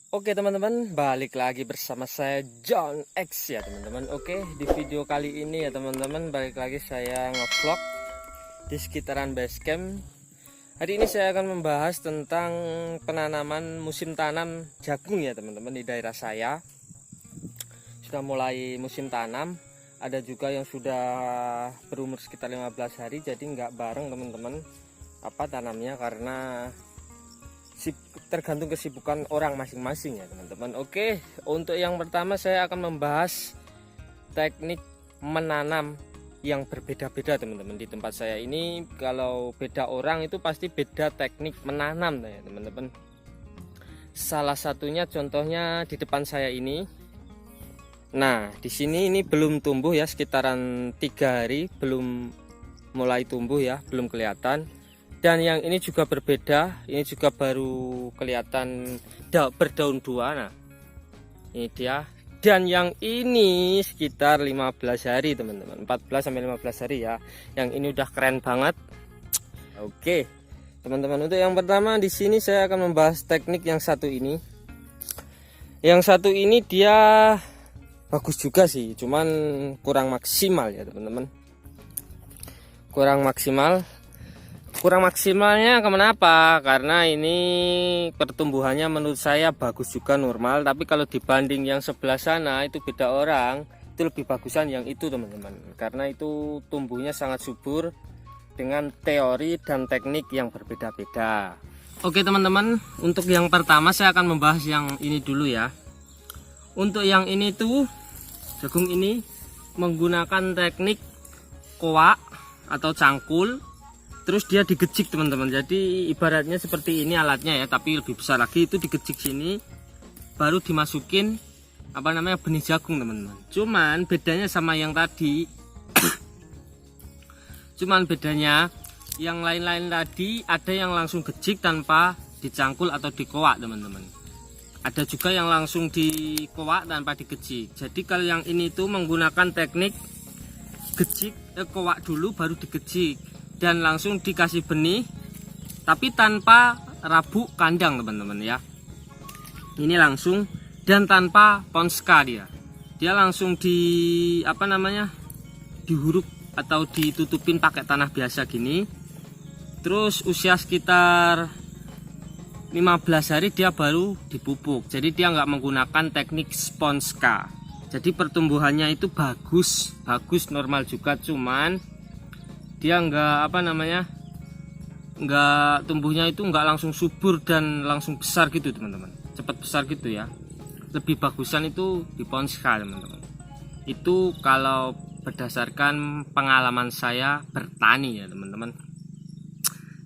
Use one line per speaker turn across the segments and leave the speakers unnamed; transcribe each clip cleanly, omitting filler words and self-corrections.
Oke teman-teman, balik lagi bersama saya John X ya teman-teman. Oke, di video kali ini ya teman-teman, balik lagi saya ngevlog di sekitaran base camp. Hari ini saya akan membahas tentang penanaman musim tanam jagung ya teman-teman. Di daerah saya sudah mulai musim tanam. Ada juga yang sudah berumur sekitar 15 hari, jadi nggak bareng teman-teman tanamnya, karena tergantung kesibukan orang masing-masing ya teman-teman. Oke, untuk yang pertama saya akan membahas teknik menanam yang berbeda-beda teman-teman. Di tempat saya ini kalau beda orang itu pasti beda teknik menanam ya teman-teman. Salah satunya contohnya di depan saya ini. Nah, di sini ini belum tumbuh ya, sekitaran 3 hari belum mulai tumbuh ya, belum kelihatan. Dan yang ini juga berbeda, ini juga baru kelihatan berdaun dua. Nah, ini dia. Dan yang ini sekitar 15 hari teman-teman, 14 sampai 15 hari ya. Yang ini udah keren banget. Oke teman-teman, untuk yang pertama di sini saya akan membahas teknik yang satu ini. Yang satu ini dia bagus juga sih, cuman kurang maksimal ya teman-teman. Kurang maksimalnya kenapa? Karena ini pertumbuhannya menurut saya bagus juga, normal. Tapi kalau dibanding yang sebelah sana itu beda orang, itu lebih bagusan yang itu teman-teman. Karena itu tumbuhnya sangat subur dengan teori dan teknik yang berbeda-beda. Oke teman-teman, untuk yang pertama saya akan membahas yang ini dulu ya. Untuk yang ini tuh, jagung ini menggunakan teknik koak atau cangkul. Terus dia digejik teman-teman. Jadi ibaratnya seperti ini alatnya ya, tapi lebih besar lagi. Itu digejik sini, baru dimasukin benih jagung teman-teman. Cuman bedanya sama yang tadi. Cuman bedanya yang lain-lain tadi ada yang langsung gejik tanpa dicangkul atau dikoak teman-teman. Ada juga yang langsung dikoak tanpa digejik. Jadi kalau yang ini tuh menggunakan teknik gejik, koak dulu baru digejik. Dan langsung dikasih benih, tapi tanpa rabuk kandang teman-teman ya. Ini langsung, dan tanpa ponska dia langsung dihuruk atau ditutupin pakai tanah biasa gini. Terus usia sekitar 15 hari dia baru dipupuk. Jadi dia nggak menggunakan teknik sponska. Jadi pertumbuhannya itu bagus normal juga, cuman dia nggak tumbuhnya itu nggak langsung subur dan langsung besar gitu teman-teman, cepat besar gitu ya. Lebih bagusan itu di ponska teman-teman. Itu kalau berdasarkan pengalaman saya bertani ya teman-teman.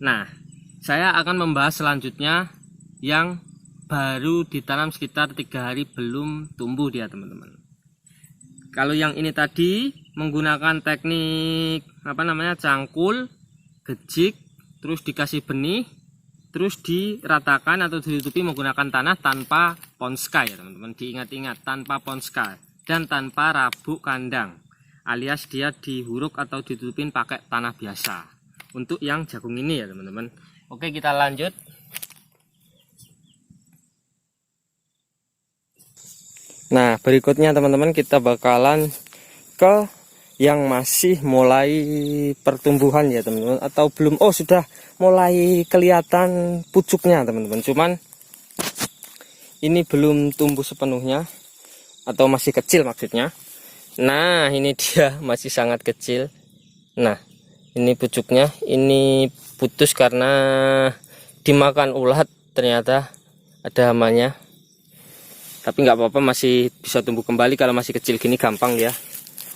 Nah, saya akan membahas selanjutnya yang baru ditanam sekitar 3 hari belum tumbuh dia teman-teman. Kalau yang ini tadi menggunakan teknik cangkul, gejik, terus dikasih benih, terus diratakan atau ditutupi menggunakan tanah tanpa ponska ya teman-teman. Diingat-ingat, tanpa ponska dan tanpa rabuk kandang, alias dia dihuruk atau ditutupin pakai tanah biasa. Untuk yang jagung ini ya teman-teman. Oke, kita lanjut. Nah, berikutnya teman-teman kita bakalan ke yang masih mulai pertumbuhan ya teman-teman, atau belum, sudah mulai kelihatan pucuknya teman-teman. Cuman ini belum tumbuh sepenuhnya atau masih kecil maksudnya. Nah, ini dia masih sangat kecil. Nah, ini pucuknya, ini putus karena dimakan ulat, ternyata ada hamanya. Tapi nggak apa-apa, masih bisa tumbuh kembali. Kalau masih kecil gini gampang ya.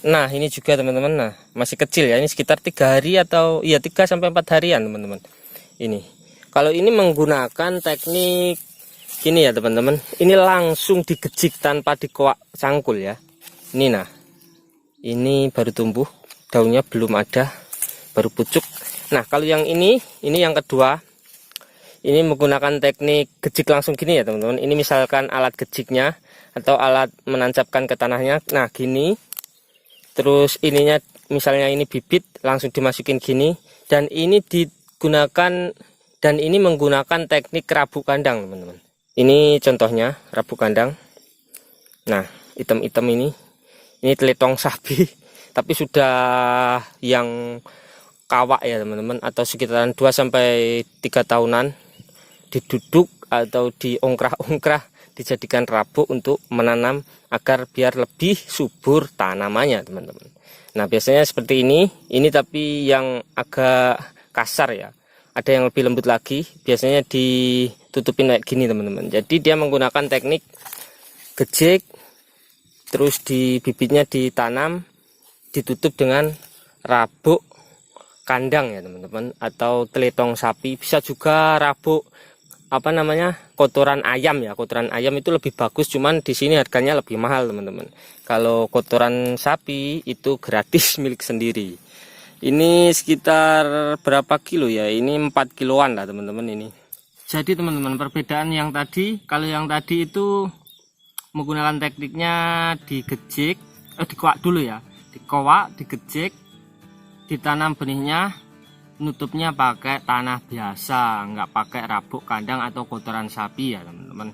Nah, ini juga teman-teman, nah masih kecil ya, ini sekitar 3 hari atau 3 sampai 4 harian teman-teman. Ini kalau ini menggunakan teknik gini ya teman-teman, ini langsung digejik tanpa dikoak cangkul ya. Ini nah, ini baru tumbuh, daunnya belum ada, baru pucuk. Nah, kalau yang ini yang kedua, ini menggunakan teknik gejik langsung gini ya teman-teman. Ini misalkan alat gejiknya atau alat menancapkan ke tanahnya, nah gini. Terus ininya misalnya ini bibit, langsung dimasukin gini. Dan ini digunakan, dan ini menggunakan teknik rabuk kandang teman-teman. Ini contohnya rabuk kandang. Nah, hitam-hitam ini teletong sapi, tapi sudah yang kawak ya teman-teman, atau sekitaran 2-3 tahunan, diduduk atau diongkrah-ongkrah, dijadikan rabuk untuk menanam agar biar lebih subur tanamannya teman-teman. Nah, biasanya seperti ini tapi yang agak kasar ya. Ada yang lebih lembut lagi, biasanya ditutupin kayak gini teman-teman. Jadi dia menggunakan teknik gejek, terus di bibitnya ditanam, ditutup dengan rabuk kandang ya teman-teman, atau teletong sapi. Bisa juga rabuk kotoran ayam ya. Kotoran ayam itu lebih bagus, cuman di sini harganya lebih mahal teman-teman. Kalau kotoran sapi itu gratis milik sendiri. Ini sekitar berapa kilo ya? Ini 4 kiloan lah teman-teman ini. Jadi teman-teman, perbedaan yang tadi, kalau yang tadi itu menggunakan tekniknya digejek, dikowak dulu ya. Dikowak, digejek, ditanam benihnya, nutupnya pakai tanah biasa, nggak pakai rabuk kandang atau kotoran sapi ya teman-teman.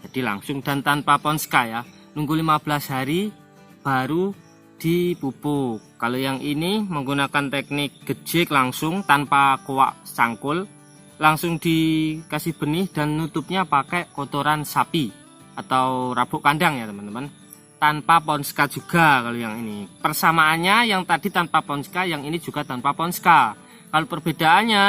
Jadi langsung dan tanpa ponska ya, nunggu 15 hari baru dipupuk. Kalau yang ini menggunakan teknik gejek langsung tanpa kowak cangkul, langsung dikasih benih dan nutupnya pakai kotoran sapi atau rabuk kandang ya teman-teman, tanpa ponska juga. Kalau yang ini persamaannya, yang tadi tanpa ponska, yang ini juga tanpa ponska. Kalau perbedaannya,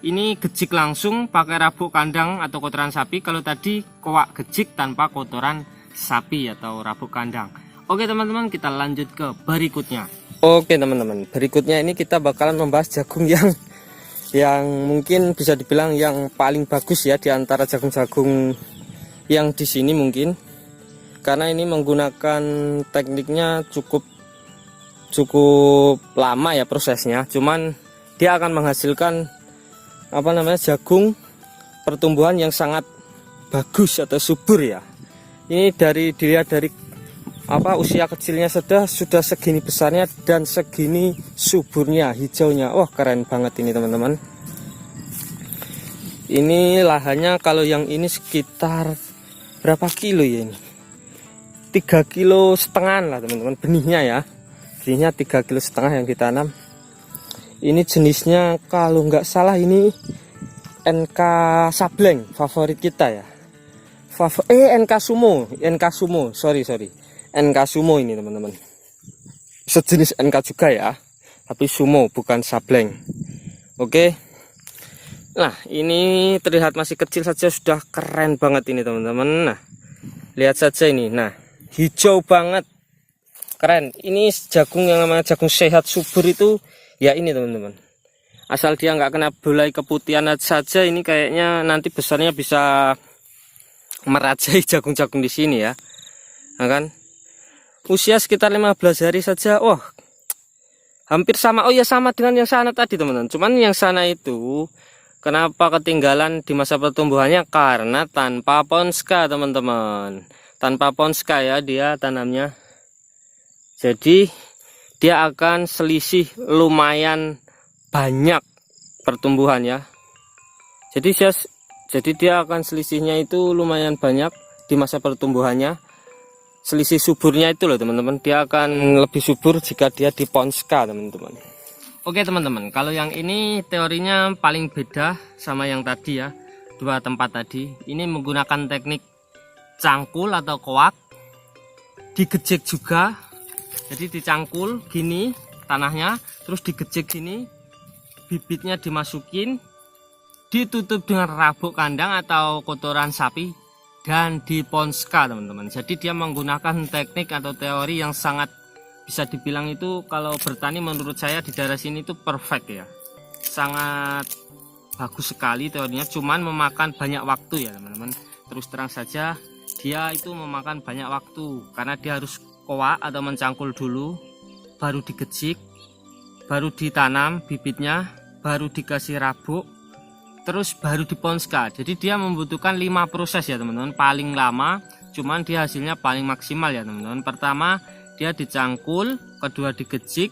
ini gejik langsung pakai rabuk kandang atau kotoran sapi. Kalau tadi kowak gejik tanpa kotoran sapi atau rabuk kandang. Oke teman-teman, kita lanjut ke berikutnya. Oke teman-teman, berikutnya ini kita bakalan membahas jagung yang mungkin bisa dibilang yang paling bagus ya di antara jagung-jagung yang di sini mungkin. Karena ini menggunakan tekniknya cukup lama ya prosesnya. Cuman dia akan menghasilkan jagung pertumbuhan yang sangat bagus atau subur ya. Ini dilihat dari usia kecilnya sudah segini besarnya dan segini suburnya, hijaunya. Wah, keren banget ini teman-teman. Ini lahannya kalau yang ini sekitar berapa kilo ya ini? 3,5 kilo lah teman-teman benihnya ya. Benihnya 3,5 kilo yang ditanam. Ini jenisnya kalau nggak salah ini NK Sableng, favorit kita ya. NK Sumo, sorry. NK Sumo ini teman-teman. Sejenis NK juga ya, tapi Sumo bukan Sableng. Oke. Nah, ini terlihat masih kecil saja sudah keren banget ini teman-teman. Nah, lihat saja ini. Nah, hijau banget. Keren. Ini jagung yang namanya jagung sehat subur itu ya ini teman-teman. Asal dia nggak kena bulai keputihan saja, ini kayaknya nanti besarnya bisa merajai jagung-jagung di sini ya. Nah kan, usia sekitar 15 hari saja. Wah, hampir sama. Oh ya, sama dengan yang sana tadi teman-teman. Cuman yang sana itu kenapa ketinggalan di masa pertumbuhannya? Karena tanpa ponska teman-teman. Tanpa ponska ya dia tanamnya. Jadi dia akan selisih lumayan banyak pertumbuhan ya. Jadi dia akan selisihnya itu lumayan banyak di masa pertumbuhannya. Selisih suburnya itu loh teman-teman, dia akan lebih subur jika dia di ponska teman-teman. Oke teman-teman, kalau yang ini teorinya paling beda sama yang tadi ya, dua tempat tadi. Ini menggunakan teknik cangkul atau kowak, digejek juga. Jadi dicangkul gini tanahnya, terus digejek gini, bibitnya dimasukin, ditutup dengan rabuk kandang atau kotoran sapi, dan diponska teman-teman. Jadi dia menggunakan teknik atau teori yang sangat bisa dibilang itu kalau bertani menurut saya di daerah sini itu perfect ya. Sangat bagus sekali teorinya, cuman memakan banyak waktu ya teman-teman. Terus terang saja dia itu memakan banyak waktu karena dia harus kowak atau mencangkul dulu, baru digejik, baru ditanam bibitnya, baru dikasih rabuk, terus baru diponska. Jadi dia membutuhkan 5 proses ya teman-teman, paling lama, cuman dia hasilnya paling maksimal ya teman-teman. Pertama dia dicangkul, kedua digejik,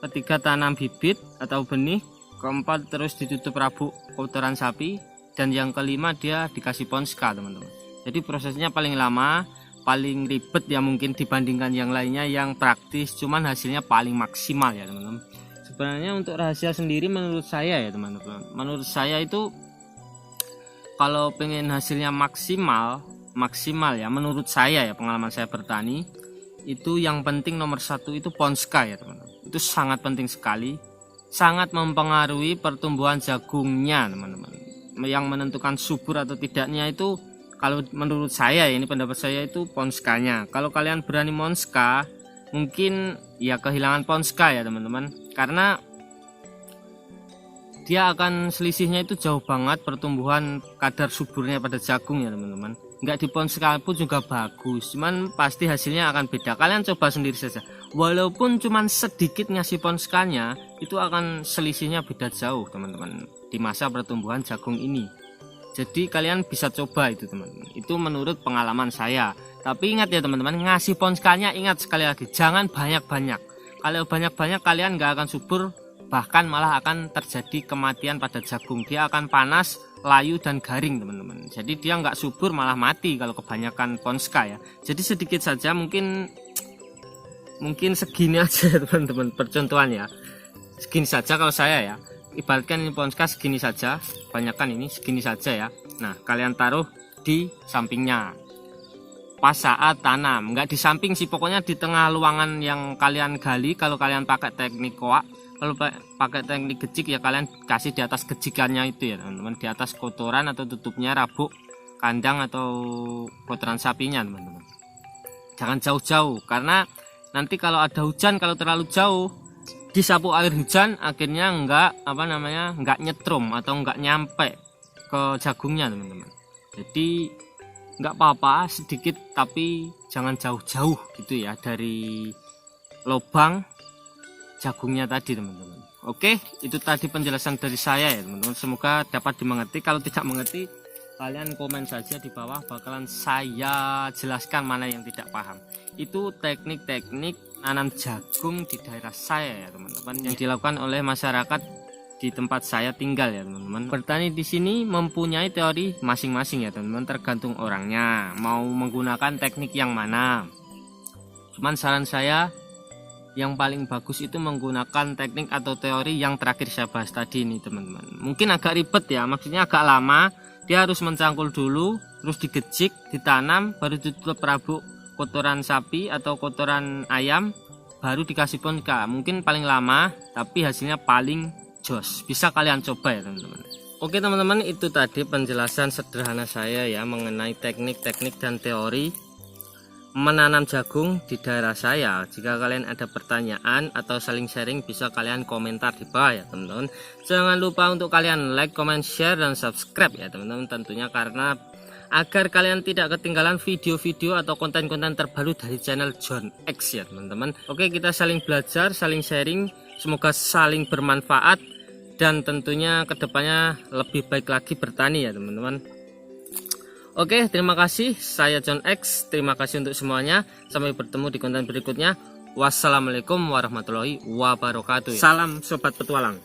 ketiga tanam bibit atau benih, keempat terus ditutup rabuk kotoran sapi, dan yang kelima dia dikasih ponska teman-teman. Jadi prosesnya paling lama, paling ribet ya mungkin dibandingkan yang lainnya yang praktis, cuman hasilnya paling maksimal ya teman-teman. Sebenarnya untuk rahasia sendiri menurut saya ya teman-teman, menurut saya itu kalau pengen hasilnya maksimal ya menurut saya ya, pengalaman saya bertani itu yang penting nomor satu itu Ponska ya teman-teman. Itu sangat penting sekali, sangat mempengaruhi pertumbuhan jagungnya teman-teman. Yang menentukan subur atau tidaknya itu kalau menurut saya ya, ini pendapat saya itu Ponskanya. Kalau kalian berani Monska, mungkin ya kehilangan Ponska ya teman-teman, karena dia akan selisihnya itu jauh banget pertumbuhan kadar suburnya pada jagung ya teman-teman. Nggak di Ponska pun juga bagus, cuman pasti hasilnya akan beda. Kalian coba sendiri saja, walaupun cuman sedikit ngasih Ponskanya, itu akan selisihnya beda jauh teman-teman di masa pertumbuhan jagung ini. Jadi kalian bisa coba itu teman-teman, itu menurut pengalaman saya. Tapi ingat ya teman-teman, ngasih Ponskanya ingat sekali lagi, jangan banyak-banyak. Kalau banyak-banyak kalian nggak akan subur, bahkan malah akan terjadi kematian pada jagung. Dia akan panas, layu dan garing teman-teman. Jadi dia nggak subur, malah mati kalau kebanyakan Ponska ya. Jadi sedikit saja, mungkin segini aja teman-teman percontohan ya. Segini saja kalau saya ya. Ibaratkan ini Ponska segini saja, banyakkan ini segini saja ya. Nah kalian taruh di sampingnya pas saat tanam, nggak di samping sih, pokoknya di tengah luangan yang kalian gali. Kalau kalian pakai teknik koak, kalau pakai teknik gejik ya kalian kasih di atas gejikannya itu ya teman-teman, di atas kotoran atau tutupnya rabuk kandang atau kotoran sapinya teman-teman. Jangan jauh-jauh, karena nanti kalau ada hujan, kalau terlalu jauh disapu air hujan, akhirnya nggak nyetrum atau nggak nyampe ke jagungnya teman-teman. Jadi nggak apa-apa sedikit, tapi jangan jauh-jauh gitu ya dari lubang jagungnya tadi teman-teman. Oke, itu tadi penjelasan dari saya ya teman-teman, semoga dapat dimengerti. Kalau tidak mengerti, kalian komen saja di bawah, bakalan saya jelaskan mana yang tidak paham. Itu teknik-teknik nanam jagung di daerah saya ya teman-teman, yang dilakukan oleh masyarakat di tempat saya tinggal ya teman-teman. Bertani di sini mempunyai teori masing-masing ya teman-teman, tergantung orangnya mau menggunakan teknik yang mana. Cuman saran saya yang paling bagus itu menggunakan teknik atau teori yang terakhir saya bahas tadi ini teman-teman. Mungkin agak ribet ya, maksudnya agak lama. Dia harus mencangkul dulu, terus digejik, ditanam, baru ditutup rabuk kotoran sapi atau kotoran ayam, baru dikasih Ponska. Mungkin paling lama, tapi hasilnya paling jos. Bisa kalian coba ya teman-teman. Oke teman-teman, itu tadi penjelasan sederhana saya ya mengenai teknik-teknik dan teori menanam jagung di daerah saya. Jika kalian ada pertanyaan atau saling sharing, bisa kalian komentar di bawah ya teman-teman. Jangan lupa untuk kalian like, comment, share, dan subscribe ya teman-teman, tentunya karena agar kalian tidak ketinggalan video-video atau konten-konten terbaru dari channel John X ya teman-teman. Oke, kita saling belajar, saling sharing, semoga saling bermanfaat, dan tentunya kedepannya lebih baik lagi bertani ya teman-teman. Oke, terima kasih. Saya John X. Terima kasih untuk semuanya. Sampai bertemu di konten berikutnya. Wassalamualaikum warahmatullahi wabarakatuh. Salam Sobat Petualang.